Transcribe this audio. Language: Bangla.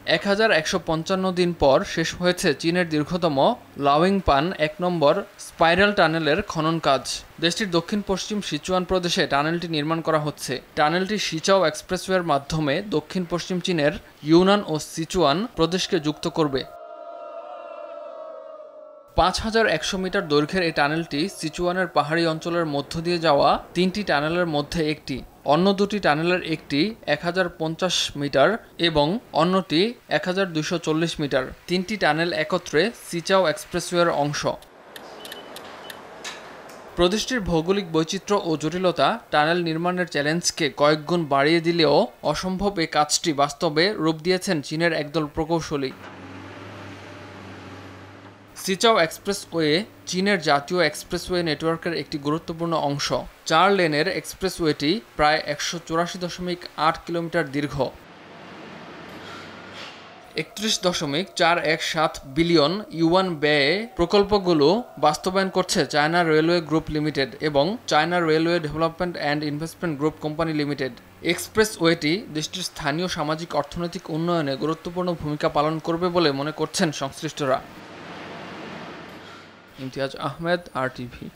1155 দিন পর শেষ হয়েছে চীনের দীর্ঘতম লাওয়িংপান ১ নম্বর স্পাইরাল টানেলের খনন কাজ। দেশটির দক্ষিণ-পশ্চিম সিচুয়ান প্রদেশে টানেলটি নির্মাণ করা হচ্ছে। টানেলটি শিচাও এক্সপ্রেসওয়ের মাধ্যমে দক্ষিণ-পশ্চিম চীনের ইউনান ও সিচুয়ান প্রদেশকে যুক্ত করবে। ৫,১০০ মিটার দৈর্ঘ্যের এই টানেলটি সিচুয়ানের পাহাড়ি অঞ্চলের মধ্য দিয়ে যাওয়া ৩টি টানেলের মধ্যে একটি। অন্য দুটি টানেলের একটি ১,০৫০ মিটার এবং অন্যটি ১,২৪০ মিটার। ৩টি টানেল একত্রে সিচাও এক্সপ্রেসওয়ের অংশ। প্রদেশটির ভৌগোলিক বৈচিত্র্য ও জটিলতা টানেল নির্মাণের চ্যালেঞ্জকে কয়েকগুণ বাড়িয়ে দিলেও অসম্ভব এই কাজটি বাস্তবে রূপ দিয়েছেন চীনের একদল প্রকৌশলী। সিচাও এক্সপ্রেসওয়ে চীনের জাতীয় এক্সপ্রেসওয়ে নেটওয়ার্কের একটি গুরুত্বপূর্ণ অংশ। ৪ লেনের এক্সপ্রেসওয়েটি প্রায় ১৮৪.৮ কিলোমিটার দীর্ঘ। ৩১.৪১৭ বিলিয়ন ইউয়ান ব্যয়ে প্রকল্পগুলো বাস্তবায়ন করছে চায়না রেলওয়ে গ্রুপ লিমিটেড এবং China railway development and investment group company limited. এক্সপ্রেসওয়েটি দেশটির স্থানীয় সামাজিক অর্থনৈতিক উন্নয়নে গুরুত্বপূর্ণ ভূমিকা পালন করবে বলে মনে করছেন সংশ্লিষ্টরা। ইমতিয়াজ আহমেদ, RTV।